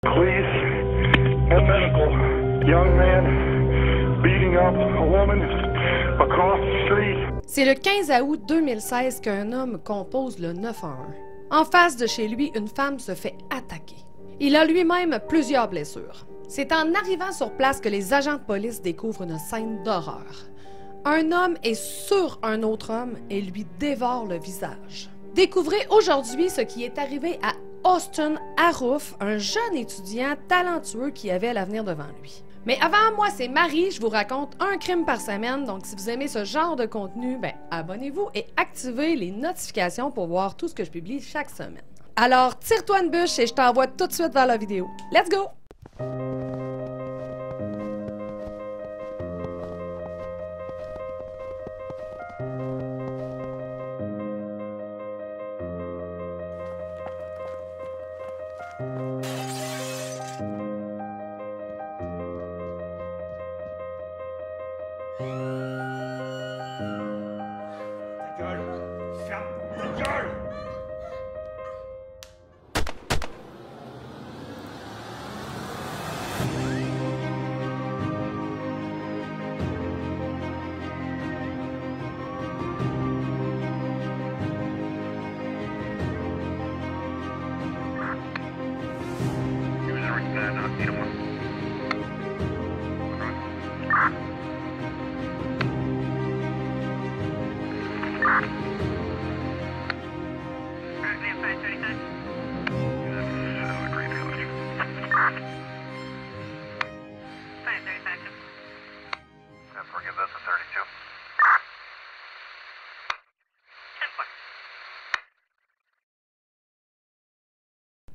Police and medical. Young man beating up a woman across the street. C'est le 15 août 2016 qu'un homme compose le 911. En face de chez lui, une femme se fait attaquer. Il a lui-même plusieurs blessures. C'est en arrivant sur place que les agents de police découvrent une scène d'horreur. Un homme est sur un autre homme et lui dévore le visage. Découvrez aujourd'hui ce qui est arrivé à Austin Aroof, un jeune étudiant talentueux qui avait l'avenir devant lui. Mais avant, moi, c'est Marie, je vous raconte un crime par semaine, donc si vous aimez ce genre de contenu, abonnez-vous et activez les notifications pour voir tout ce que je publie chaque semaine. Alors, tire-toi une bûche et je t'envoie tout de suite vers la vidéo. Let's go!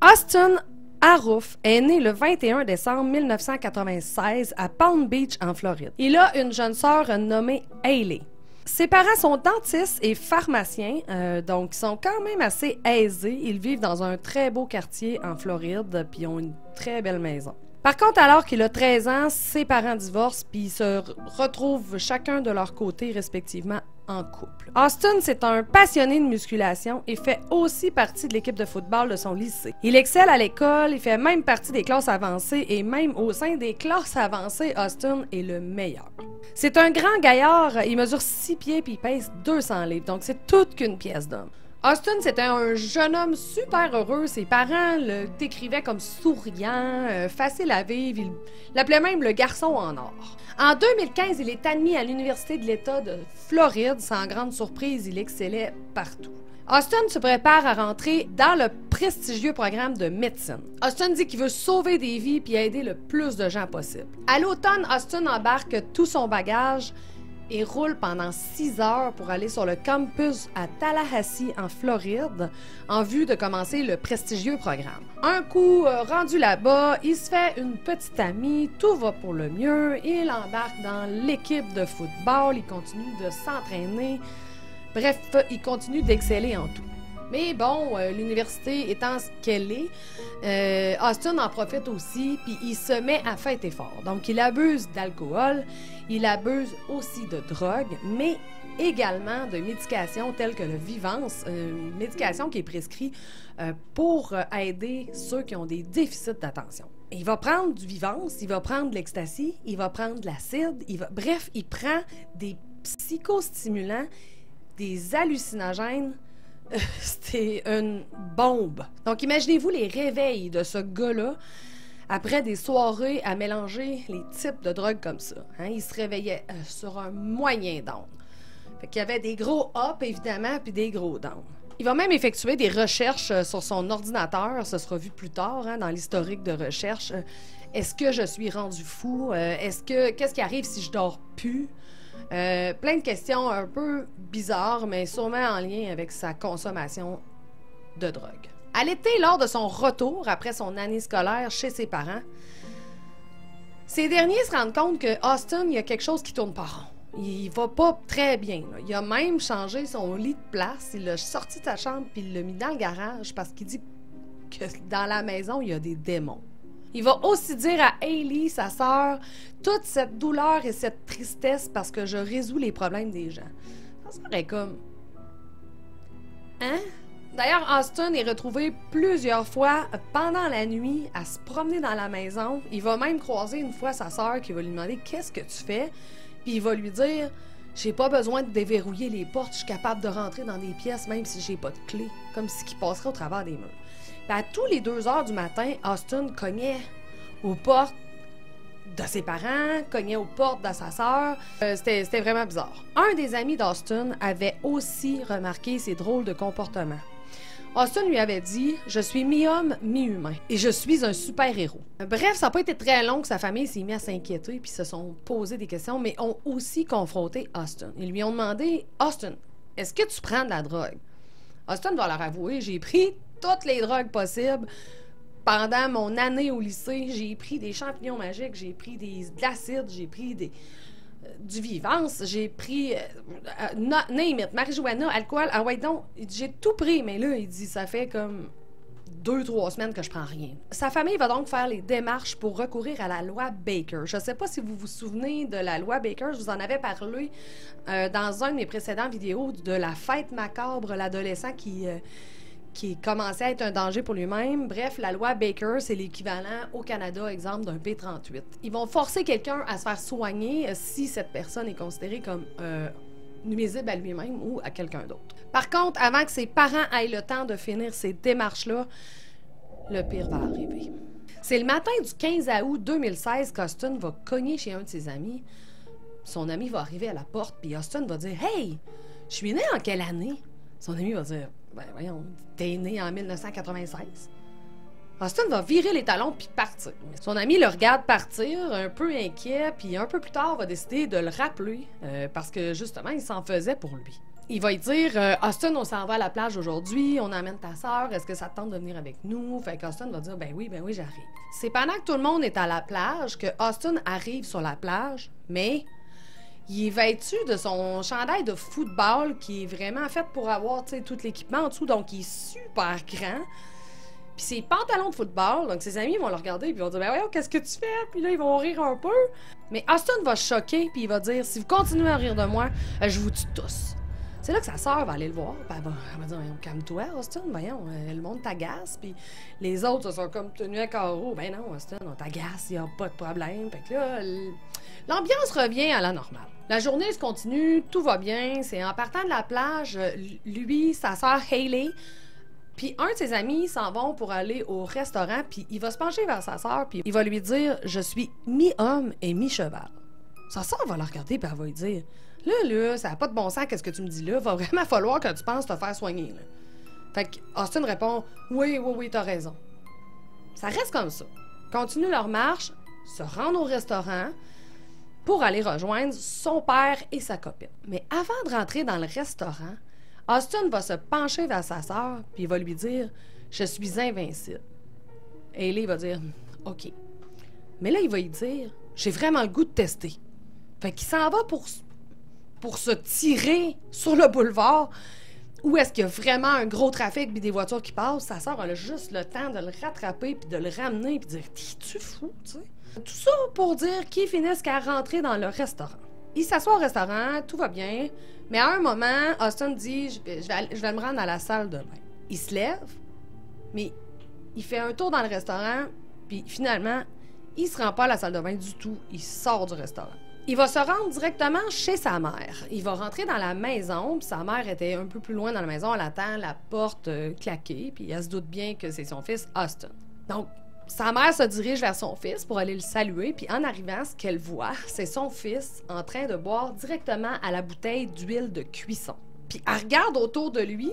Austin Aroof est né le 21 décembre 1996 à Palm Beach, en Floride. Il a une jeune sœur nommée Hailey. Ses parents sont dentistes et pharmaciens, donc ils sont quand même assez aisés. Ils vivent dans un très beau quartier en Floride, puis ils ont une très belle maison. Par contre, alors qu'il a 13 ans, ses parents divorcent, puis ils se retrouvent chacun de leur côté, respectivement, en couple. Austin, c'est un passionné de musculation et fait aussi partie de l'équipe de football de son lycée. Il excelle à l'école, il fait même partie des classes avancées et même au sein des classes avancées, Austin est le meilleur. C'est un grand gaillard, il mesure 6 pieds puis il pèse 200 livres, donc c'est toute qu'une pièce d'homme. Austin, c'était un jeune homme super heureux. Ses parents le décrivaient comme souriant, facile à vivre. Il l'appelait même le garçon en or. En 2015, il est admis à l'Université de l'État de Floride. Sans grande surprise, il excellait partout. Austin se prépare à rentrer dans le prestigieux programme de médecine. Austin dit qu'il veut sauver des vies puis aider le plus de gens possible. À l'automne, Austin embarque tout son bagage et roule pendant 6 heures pour aller sur le campus à Tallahassee, en Floride, en vue de commencer le prestigieux programme. Un coup rendu là-bas, il se fait une petite amie, tout va pour le mieux, il embarque dans l'équipe de football, il continue de s'entraîner, bref, il continue d'exceller en tout. Mais bon, l'université étant ce qu'elle est, Austin en profite aussi, puis il se met à fêter fort. Donc, il abuse d'alcool, il abuse aussi de drogue, mais également de médications telles que le Vivance, une médication qui est prescrite pour aider ceux qui ont des déficits d'attention. Il va prendre du Vivance, il va prendre de l'ecstasy, il va prendre de l'acide, bref, il prend des psychostimulants, des hallucinogènes. C'était une bombe. Donc, imaginez-vous les réveils de ce gars-là après des soirées à mélanger les types de drogues comme ça. Hein? Il se réveillait sur un moyen down. Fait qu'il y avait des gros ups, évidemment, puis des gros downs. Il va même effectuer des recherches sur son ordinateur. Ce sera vu plus tard, hein, dans l'historique de recherche. Est-ce que je suis rendu fou? Qu'est-ce qui arrive si je dors plus? Plein de questions un peu bizarres, mais sûrement en lien avec sa consommation de drogue. À l'été, lors de son retour après son année scolaire chez ses parents, ces derniers se rendent compte que Austin, il y a quelque chose qui tourne pas rond. Il va pas très bien. Là. Il a même changé son lit de place, il l'a sorti de sa chambre puis il l'a mis dans le garage parce qu'il dit que dans la maison, il y a des démons. Il va aussi dire à Hailey, sa sœur, toute cette douleur et cette tristesse parce que je résous les problèmes des gens. Ça serait comme... Hein? D'ailleurs, Austin est retrouvé plusieurs fois pendant la nuit à se promener dans la maison. Il va même croiser une fois sa sœur qui va lui demander « Qu'est-ce que tu fais? » Puis il va lui dire « J'ai pas besoin de déverrouiller les portes, je suis capable de rentrer dans des pièces même si j'ai pas de clé. » Comme si il passerait au travers des murs. Puis à tous les 2 heures du matin, Austin cognait aux portes de ses parents, cognait aux portes de sa sœur. C'était vraiment bizarre. Un des amis d'Austin avait aussi remarqué ces drôles de comportements. Austin lui avait dit « Je suis mi-homme, mi-humain et je suis un super-héros. » Bref, ça n'a pas été très long que sa famille s'est mise à s'inquiéter puis se sont posé des questions, mais ont aussi confronté Austin. Ils lui ont demandé « Austin, est-ce que tu prends de la drogue? » Austin doit leur avouer « J'ai pris toutes les drogues possibles. Pendant mon année au lycée, j'ai pris des champignons magiques, j'ai pris de l'acide, j'ai pris du vivance, j'ai pris name it, marijuana, alcool, ah ouais donc, j'ai tout pris, mais là, il dit, ça fait comme 2-3 semaines que je prends rien. » Sa famille va donc faire les démarches pour recourir à la loi Baker. Je ne sais pas si vous vous souvenez de la loi Baker, je vous en avais parlé dans un de mes précédents vidéos de la fête macabre, l'adolescent qui commençait à être un danger pour lui-même. Bref, la loi Baker, c'est l'équivalent au Canada, exemple, d'un P38. Ils vont forcer quelqu'un à se faire soigner si cette personne est considérée comme nuisible à lui-même ou à quelqu'un d'autre. Par contre, avant que ses parents aient le temps de finir ces démarches-là, le pire va arriver. C'est le matin du 15 août 2016 qu'Austin va cogner chez un de ses amis. Son ami va arriver à la porte, puis Austin va dire « Hey, je suis né en quelle année? » Son ami va dire « Ben voyons, t'es né en 1996. » Austin va virer les talons puis partir. Son ami le regarde partir, un peu inquiet, puis un peu plus tard va décider de le rappeler parce que justement, il s'en faisait pour lui. Il va lui dire « Austin, on s'en va à la plage aujourd'hui, on emmène ta sœur, est-ce que ça te tente de venir avec nous? » Fait qu'Austin va dire « Ben oui, j'arrive. » C'est pendant que tout le monde est à la plage que Austin arrive sur la plage, mais il est vêtu de son chandail de football qui est vraiment fait pour avoir tout l'équipement en dessous, donc il est super grand. Puis ses pantalons de football, donc ses amis vont le regarder et ils vont dire « Ben voyons, qu'est-ce que tu fais? » Puis là, ils vont rire un peu. Mais Austin va choquer puis il va dire « Si vous continuez à rire de moi, je vous tue tous. » C'est là que sa sœur va aller le voir, puis elle va dire « Calme-toi, Austin, voyons, le monde t'agace. » Puis les autres se sont comme tenus à carreau. « Ben non, Austin, on t'agace, il n'y a pas de problème. » Fait que là, l'ambiance revient à la normale. La journée se continue, tout va bien. C'est en partant de la plage, lui, sa sœur Hayley, puis un de ses amis s'en vont pour aller au restaurant, puis il va se pencher vers sa sœur, puis il va lui dire « Je suis mi-homme et mi-cheval. » Sa sœur va la regarder, puis elle va lui dire « Là, ça n'a pas de bon sens, qu'est-ce que tu me dis là? Va vraiment falloir que tu penses te faire soigner, là. » Fait qu'Austin répond « Oui, t'as raison. » Ça reste comme ça. Continue leur marche, se rendent au restaurant pour aller rejoindre son père et sa copine. Mais avant de rentrer dans le restaurant, Austin va se pencher vers sa sœur puis il va lui dire « Je suis invincible. » Et Hayley va dire « OK. » Mais là, il va lui dire « J'ai vraiment le goût de tester. » Fait qu'il s'en va pour se tirer sur le boulevard où est-ce qu'il y a vraiment un gros trafic puis des voitures qui passent. Sa sœur a juste le temps de le rattraper puis de le ramener puis de dire « T'es-tu fou, tu sais? » Tout ça pour dire qu'ils finissent qu'à rentrer dans le restaurant. Il s'assoit au restaurant, tout va bien, mais à un moment, Austin dit « Je vais me rendre à la salle de bain. » Il se lève, mais il fait un tour dans le restaurant, puis finalement, il se rend pas à la salle de bain du tout. Il sort du restaurant. Il va se rendre directement chez sa mère. Il va rentrer dans la maison, puis sa mère était un peu plus loin dans la maison. Elle attend la porte claquée, puis elle se doute bien que c'est son fils Austin. Donc, sa mère se dirige vers son fils pour aller le saluer, puis en arrivant, ce qu'elle voit, c'est son fils en train de boire directement à la bouteille d'huile de cuisson. Puis elle regarde autour de lui,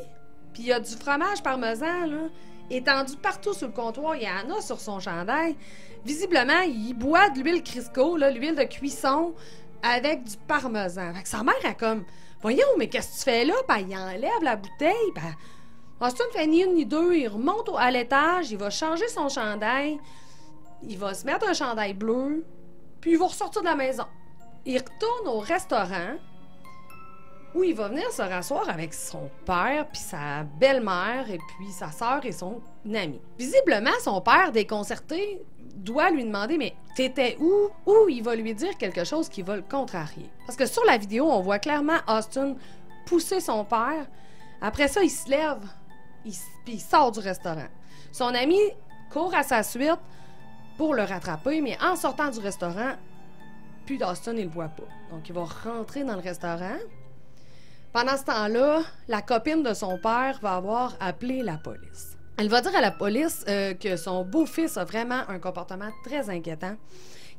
puis il y a du fromage parmesan, là, étendu partout sur le comptoir. Il y en a sur son chandail. Visiblement, il boit de l'huile Crisco, l'huile de cuisson, avec du parmesan. Fait que sa mère a comme « Voyons, mais qu'est-ce que tu fais là? » Puis il enlève la bouteille, puis Austin fait ni une ni deux, il remonte à l'étage, il va changer son chandail, il va se mettre un chandail bleu, puis il va ressortir de la maison. Il retourne au restaurant où il va venir se rasseoir avec son père, puis sa belle-mère, et puis sa sœur et son ami. Visiblement, son père, déconcerté, doit lui demander « Mais t'étais où? » Ou il va lui dire quelque chose qui va le contrarier. Parce que sur la vidéo, on voit clairement Austin pousser son père. Après ça, il se lève, Puis il sort du restaurant. Son ami court à sa suite pour le rattraper, mais en sortant du restaurant, puis d'Austin, il le voit pas. Donc, il va rentrer dans le restaurant. Pendant ce temps-là, la copine de son père va avoir appelé la police. Elle va dire à la police que son beau-fils a vraiment un comportement très inquiétant,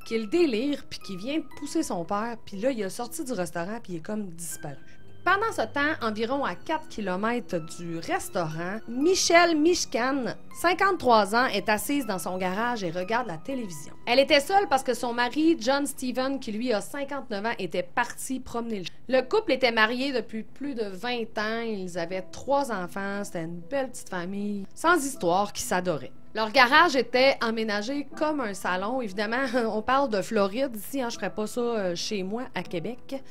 qu'il délire, puis qu'il vient pousser son père, puis là, il est sorti du restaurant, puis il est comme disparu. Pendant ce temps, environ à 4 km du restaurant, Michelle Mishkan, 53 ans, est assise dans son garage et regarde la télévision. Elle était seule parce que son mari, John Steven, qui lui a 59 ans, était parti promener le chien. Le couple était marié depuis plus de 20 ans, ils avaient 3 enfants, c'était une belle petite famille, sans histoire, qui s'adorait. Leur garage était aménagé comme un salon. Évidemment, on parle de Floride ici, hein, je ferais pas ça chez moi, à Québec.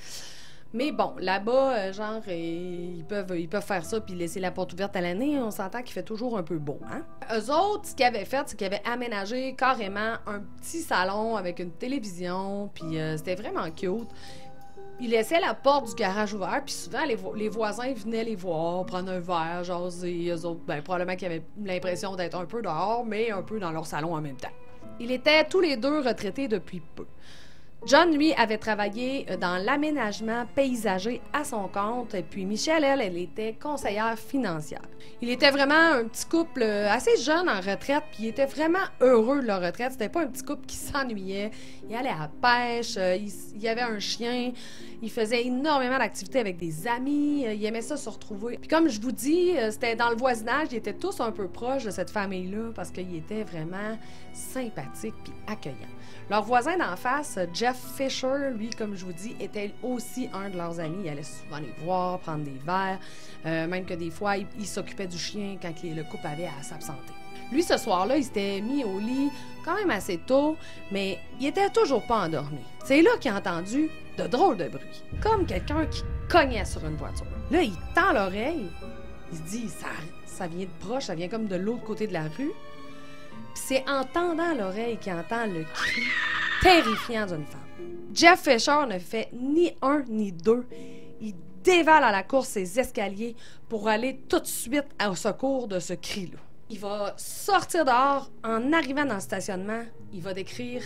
Mais bon, là-bas, genre, ils peuvent faire ça puis laisser la porte ouverte à l'année. On s'entend qu'il fait toujours un peu beau, hein? Eux autres, ce qu'ils avaient fait, c'est qu'ils avaient aménagé carrément un petit salon avec une télévision, puis c'était vraiment cute. Ils laissaient la porte du garage ouverte, puis souvent, les voisins venaient les voir, prendre un verre, jaser. Eux autres, ben, probablement qu'ils avaient l'impression d'être un peu dehors, mais un peu dans leur salon en même temps. Ils étaient tous les deux retraités depuis peu. John, lui, avait travaillé dans l'aménagement paysager à son compte, et puis Michelle, elle était conseillère financière. Il était vraiment un petit couple assez jeune en retraite, puis il était vraiment heureux de leur retraite. C'était pas un petit couple qui s'ennuyait. Il allait à la pêche, il y avait un chien, il faisait énormément d'activités avec des amis, il aimait ça se retrouver. Puis comme je vous dis, c'était dans le voisinage, ils étaient tous un peu proches de cette famille-là parce qu'ils étaient vraiment sympathiques puis accueillants. Leur voisin d'en face, Jeff Fisher, lui, comme je vous dis, était aussi un de leurs amis. Il allait souvent les voir, prendre des verres, même que des fois, il s'occupait du chien quand le couple avait à s'absenter. Lui, ce soir-là, il s'était mis au lit quand même assez tôt, mais il était toujours pas endormi. C'est là qu'il a entendu de drôles de bruit, comme quelqu'un qui cognait sur une voiture. Là, il tend l'oreille, il se dit, ça vient de proche, ça vient comme de l'autre côté de la rue. Puis c'est en tendant l'oreille qu'il entend le cri terrifiant d'une femme. Jeff Fisher ne fait ni un ni deux. Il dévale à la course ses escaliers pour aller tout de suite au secours de ce cri-là. Il va sortir dehors. En arrivant dans le stationnement, il va décrire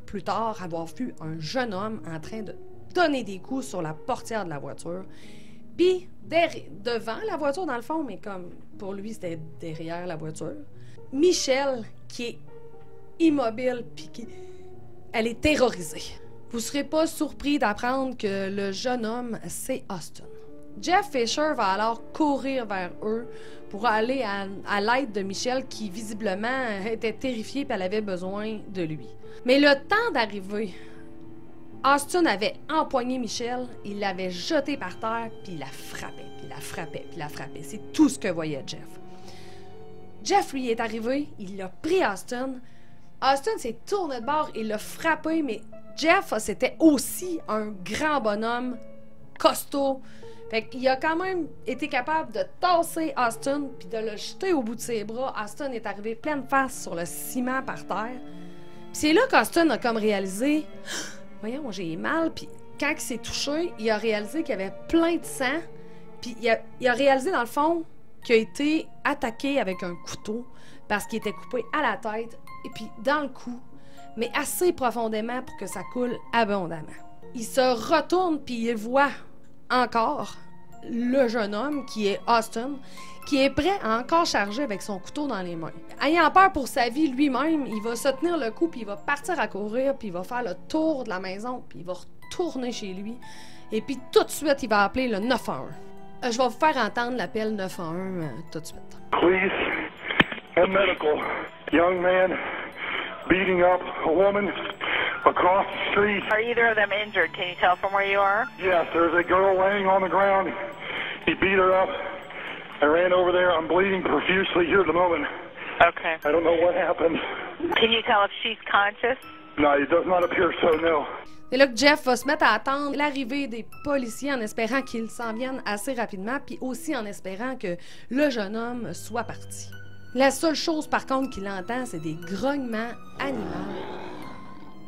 plus tard avoir vu un jeune homme en train de donner des coups sur la portière de la voiture. Puis devant la voiture, dans le fond, mais comme pour lui, c'était derrière la voiture, Michelle, qui est immobile, puis elle est terrorisée. Vous ne serez pas surpris d'apprendre que le jeune homme, c'est Austin. Jeff Fisher va alors courir vers eux pour aller à l'aide de Michelle, qui visiblement était terrifiée et elle avait besoin de lui. Mais le temps d'arriver, Austin avait empoigné Michelle, il l'avait jetée par terre, puis il la frappait, puis la frappait, puis la frappait. C'est tout ce que voyait Jeff. Jeff, lui, est arrivé, il a pris Austin. Austin s'est tourné de bord et l'a frappé, mais Jeff, c'était aussi un grand bonhomme, costaud. Fait qu'il a quand même été capable de tasser Austin puis de le jeter au bout de ses bras. Austin est arrivé pleine face sur le ciment par terre. Puis c'est là qu'Austin a comme réalisé, voyons, j'ai mal. Puis quand il s'est touché, il a réalisé qu'il y avait plein de sang. Puis il a réalisé, dans le fond, qu'il a été attaqué avec un couteau parce qu'il était coupé à la tête et puis dans le cou, mais assez profondément pour que ça coule abondamment. Il se retourne puis il voit encore le jeune homme qui est Austin, qui est prêt à encore charger avec son couteau dans les mains. Ayant peur pour sa vie lui-même, il va se tenir le coup puis il va partir à courir puis il va faire le tour de la maison puis il va retourner chez lui et puis tout de suite il va appeler le 911. Je vais vous faire entendre l'appel 911 tout de suite. Please, and medical. Young man beating up a woman across the street. Are either of them injured? Can you tell from where you are? Yes, there's a girl laying on the ground. He beat her up. I ran over there. I'm bleeding profusely here at the moment. Okay. I don't know what happened. Can you tell if she's conscious? No, it does not appear so, no. C'est là que Jeff va se mettre à attendre l'arrivée des policiers en espérant qu'ils s'en viennent assez rapidement, puis aussi en espérant que le jeune homme soit parti. La seule chose, par contre, qu'il entend, c'est des grognements animaux,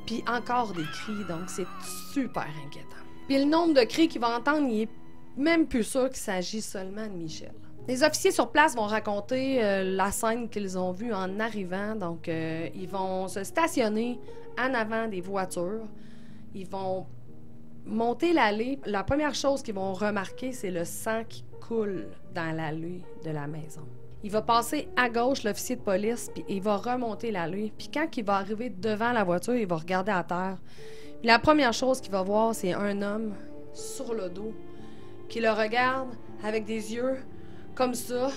puis encore des cris, donc c'est super inquiétant. Puis le nombre de cris qu'il va entendre, il est même plus sûr qu'il s'agit seulement de Michelle. Les officiers sur place vont raconter la scène qu'ils ont vue en arrivant. Donc, ils vont se stationner en avant des voitures. Ils vont monter l'allée. La première chose qu'ils vont remarquer, c'est le sang qui coule dans l'allée de la maison. Il va passer à gauche, l'officier de police, puis il va remonter l'allée. Puis quand il va arriver devant la voiture, il va regarder à terre. Puis la première chose qu'il va voir, c'est un homme sur le dos qui le regarde avec des yeux comme ça,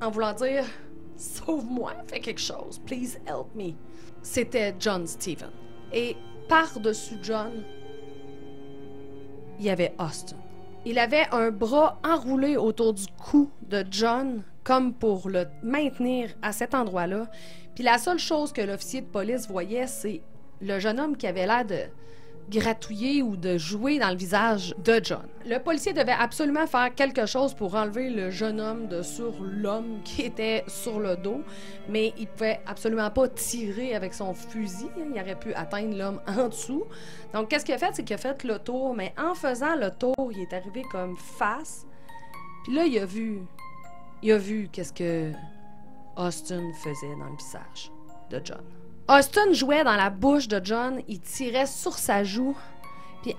en voulant dire « Sauve-moi, fais quelque chose, please help me ». C'était John Steven. Et par-dessus John, il y avait Austin. Il avait un bras enroulé autour du cou de John, comme pour le maintenir à cet endroit-là. Puis la seule chose que l'officier de police voyait, c'est le jeune homme qui avait l'air de gratouiller ou de jouer dans le visage de John. Le policier devait absolument faire quelque chose pour enlever le jeune homme de sur l'homme qui était sur le dos, mais il pouvait absolument pas tirer avec son fusil. Il aurait pu atteindre l'homme en dessous. Donc, qu'est-ce qu'il a fait? C'est qu'il a fait le tour, mais en faisant le tour, il est arrivé comme face. Puis là, il a vu qu'est-ce que Austin faisait dans le visage de John. Austin jouait dans la bouche de John, il tirait sur sa joue, puis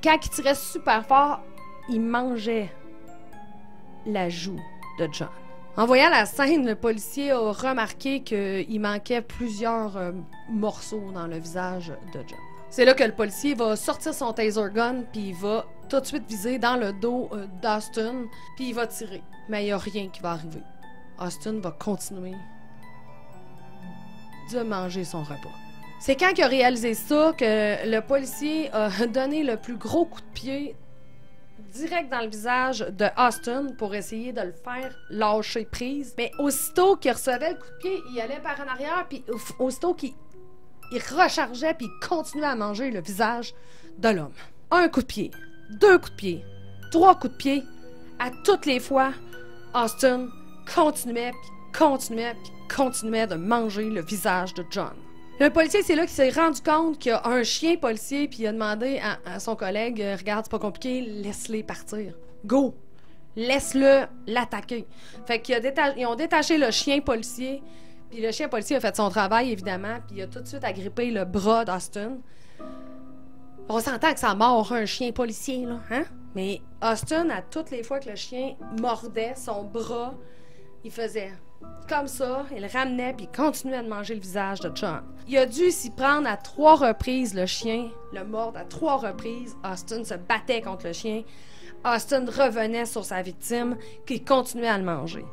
quand il tirait super fort, il mangeait la joue de John. En voyant la scène, le policier a remarqué qu'il manquait plusieurs morceaux dans le visage de John. C'est là que le policier va sortir son taser gun, puis il va tout de suite viser dans le dos d'Austin, puis il va tirer. Mais il n'y a rien qui va arriver. Austin va continuer de manger son repas. C'est quand il a réalisé ça que le policier a donné le plus gros coup de pied direct dans le visage de Austin pour essayer de le faire lâcher prise. Mais aussitôt qu'il recevait le coup de pied, il allait par en arrière, puis aussitôt qu'il rechargeait, puis il continuait à manger le visage de l'homme. Un coup de pied, 2 coups de pied, 3 coups de pied. À toutes les fois, Austin continuait, puis continuait de manger le visage de John. Le policier, c'est là qu'il s'est rendu compte qu'il y a un chien policier, puis il a demandé à son collègue « Regarde, c'est pas compliqué, laisse-les partir. Go! Laisse-le l'attaquer. » Fait qu'ils ont détaché le chien policier, puis le chien policier a fait son travail, évidemment, puis il a tout de suite agrippé le bras d'Austin. On s'entend que ça mord un chien policier, là, hein? Mais Austin, à toutes les fois que le chien mordait son bras, il faisait comme ça, il ramenait puis il continuait de manger le visage de John. Il a dû s'y prendre à 3 reprises, le chien, le mordre à 3 reprises. Austin se battait contre le chien. Austin revenait sur sa victime, qui continuait à le manger.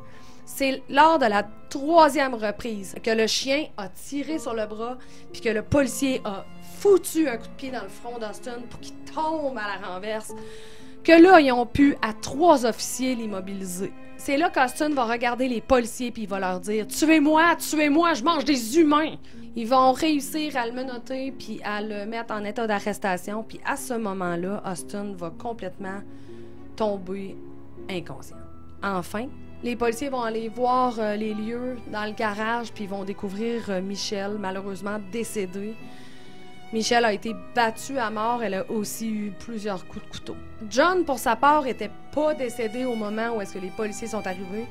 C'est lors de la 3e reprise que le chien a tiré sur le bras puis que le policier a foutu un coup de pied dans le front d'Austin pour qu'il tombe à la renverse, que là, ils ont pu, à 3 officiers, l'immobiliser. C'est là qu'Austin va regarder les policiers puis il va leur dire « Tuez-moi, tuez-moi, je mange des humains! » Ils vont réussir à le menotter puis à le mettre en état d'arrestation. Puis à ce moment-là, Austin va complètement tomber inconscient. Enfin, les policiers vont aller voir les lieux dans le garage puis ils vont découvrir Michelle, malheureusement décédée. Michelle a été battue à mort, elle a aussi eu plusieurs coups de couteau. John, pour sa part, était pas décédé au moment où est-ce que les policiers sont arrivés,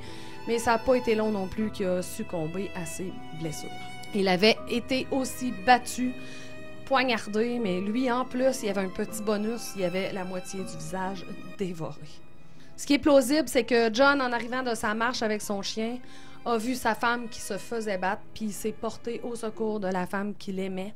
mais ça n'a pas été long non plus qu'il a succombé à ses blessures. Il avait été aussi battu, poignardé, mais lui, en plus, il y avait un petit bonus, il y avait la moitié du visage dévoré. Ce qui est plausible, c'est que John, en arrivant de sa marche avec son chien, a vu sa femme qui se faisait battre, puis il s'est porté au secours de la femme qu'il aimait.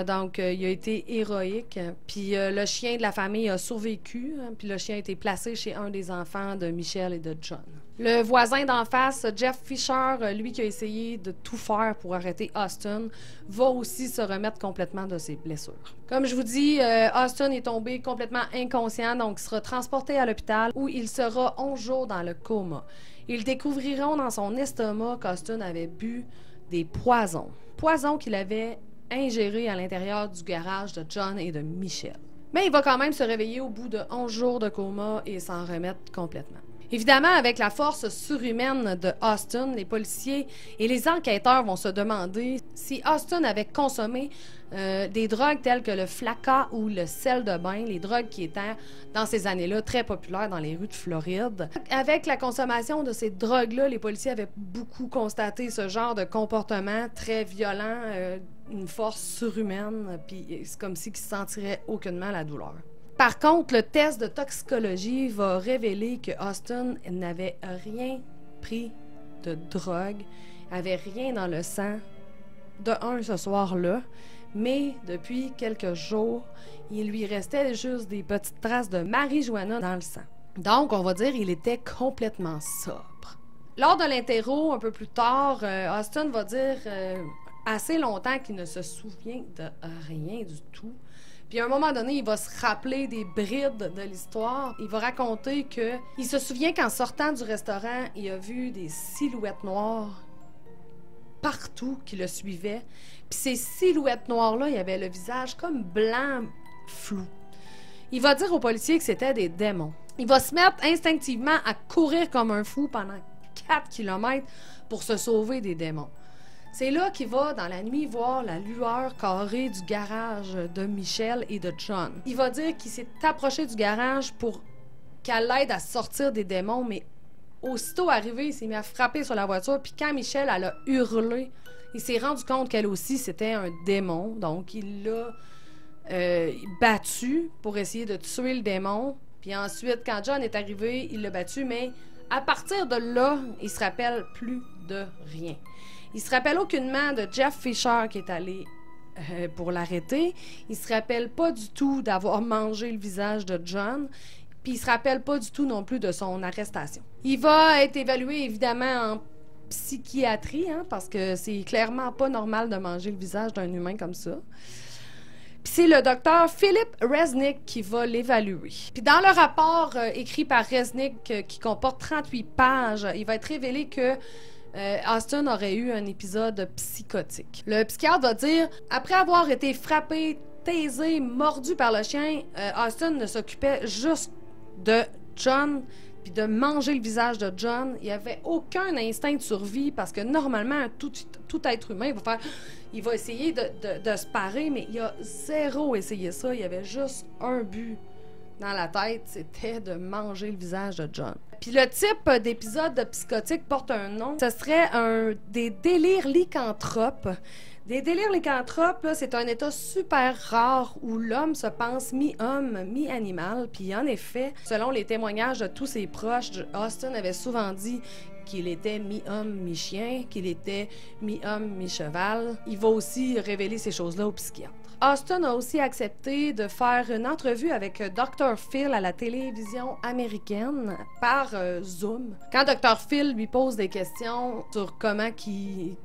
Donc, il a été héroïque. Puis le chien de la famille a survécu. Puis le chien a été placé chez un des enfants de Michelle et de John. Le voisin d'en face, Jeff Fisher, lui qui a essayé de tout faire pour arrêter Austin, va aussi se remettre complètement de ses blessures. Comme je vous dis, Austin est tombé complètement inconscient, donc il sera transporté à l'hôpital où il sera 11 jours dans le coma. Ils découvriront dans son estomac qu'Austin avait bu des poisons. Poisons qu'il avait ingéré à l'intérieur du garage de John et de Michelle. Mais il va quand même se réveiller au bout de 11 jours de coma et s'en remettre complètement. Évidemment, avec la force surhumaine de Austin, les policiers et les enquêteurs vont se demander si Austin avait consommé des drogues telles que le flacca ou le sel de bain, les drogues qui étaient dans ces années-là très populaires dans les rues de Floride. Avec la consommation de ces drogues-là, les policiers avaient beaucoup constaté ce genre de comportement très violent, une force surhumaine, puis c'est comme si ils ne sentiraient aucunement la douleur. Par contre, le test de toxicologie va révéler que Austin n'avait rien pris de drogue, avait rien dans le sang, de un ce soir-là, mais depuis quelques jours, il lui restait juste des petites traces de marijuana dans le sang. Donc, on va dire qu'il était complètement sobre. Lors de l'interro, un peu plus tard, Austin va dire assez longtemps qu'il ne se souvient de rien du tout. Puis à un moment donné, il va se rappeler des brides de l'histoire. Il va raconter qu'il se souvient qu'en sortant du restaurant, il a vu des silhouettes noires partout qui le suivaient. Puis ces silhouettes noires-là, il y avait le visage comme blanc, flou. Il va dire aux policiers que c'était des démons. Il va se mettre instinctivement à courir comme un fou pendant 4 kilomètres pour se sauver des démons. C'est là qu'il va, dans la nuit, voir la lueur carrée du garage de Michelle et de John. Il va dire qu'il s'est approché du garage pour qu'elle l'aide à sortir des démons, mais aussitôt arrivé, il s'est mis à frapper sur la voiture, puis quand Michelle, elle a hurlé, il s'est rendu compte qu'elle aussi, c'était un démon, donc il l'a battu pour essayer de tuer le démon, puis ensuite, quand John est arrivé, il l'a battu, mais à partir de là, il se rappelle plus de rien. Il se rappelle aucunement de Jeff Fisher qui est allé pour l'arrêter. Il se rappelle pas du tout d'avoir mangé le visage de John. Puis il se rappelle pas du tout non plus de son arrestation. Il va être évalué évidemment en psychiatrie, hein, parce que c'est clairement pas normal de manger le visage d'un humain comme ça. Puis c'est le docteur Philip Resnick qui va l'évaluer. Puis dans le rapport écrit par Resnick qui comporte 38 pages, il va être révélé que Austin aurait eu un épisode psychotique. Le psychiatre va dire, après avoir été frappé, taisé, mordu par le chien, Austin ne s'occupait juste de John, puis de manger le visage de John. Il n'y avait aucun instinct de survie parce que normalement, tout être humain il va essayer de se parer, mais il a zéro essayé ça. Il y avait juste un but dans la tête, c'était de manger le visage de John. Puis le type d'épisode psychotique porte un nom. Ce serait des délires lycanthropes. Des délires lycanthropes, c'est un état super rare où l'homme se pense mi-homme, mi-animal. Puis en effet, selon les témoignages de tous ses proches, Austin avait souvent dit qu'il était mi-homme, mi-chien, qu'il était mi-homme, mi-cheval. Il va aussi révéler ces choses-là au psychiatre. Austin a aussi accepté de faire une entrevue avec Dr. Phil à la télévision américaine par Zoom. Quand Dr. Phil lui pose des questions sur comment il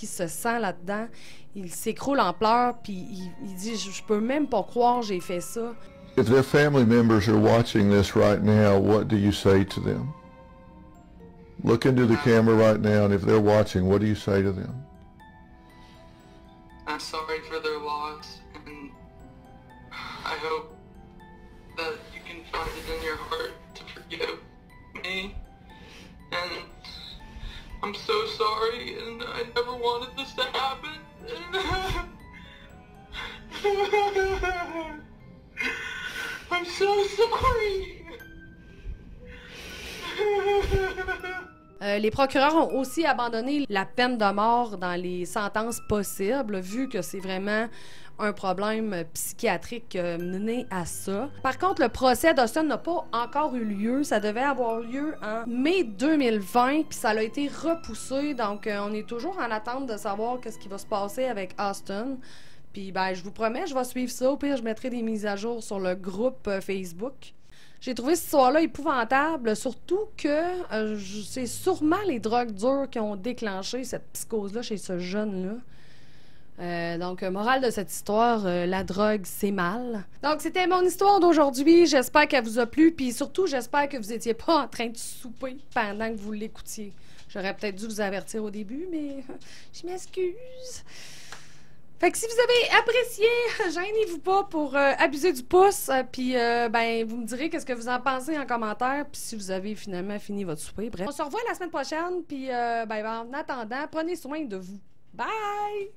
se sent là-dedans, il s'écroule en pleurs puis il dit « Je peux même pas croire j'ai fait ça ». If their family members are watching this right now, what do you say to them? Look into the camera right now, and if they're watching, what do you say to them? I'm sorry for their loss, and I hope that you can find it in your heart to forgive me. And I'm so sorry, and I never wanted this to happen. I'm so sorry. Les procureurs ont aussi abandonné la peine de mort dans les sentences possibles, vu que c'est vraiment un problème psychiatrique mené à ça. Par contre, le procès d'Austin n'a pas encore eu lieu. Ça devait avoir lieu en mai 2020, puis ça a été repoussé. Donc, on est toujours en attente de savoir qu'est-ce qui va se passer avec Austin. Puis, ben, je vous promets, je vais suivre ça. Au pire, je mettrai des mises à jour sur le groupe Facebook. J'ai trouvé cette histoire-là épouvantable, surtout que c'est sûrement les drogues dures qui ont déclenché cette psychose-là chez ce jeune-là. Donc, morale de cette histoire, la drogue, c'est mal. Donc, c'était mon histoire d'aujourd'hui. J'espère qu'elle vous a plu, puis surtout, j'espère que vous n'étiez pas en train de souper pendant que vous l'écoutiez. J'aurais peut-être dû vous avertir au début, mais je m'excuse. Fait que si vous avez apprécié, gênez-vous pas pour abuser du pouce, puis ben vous me direz qu'est-ce que vous en pensez en commentaire, puis si vous avez finalement fini votre souper. Bref, on se revoit la semaine prochaine, puis ben en attendant, prenez soin de vous. Bye!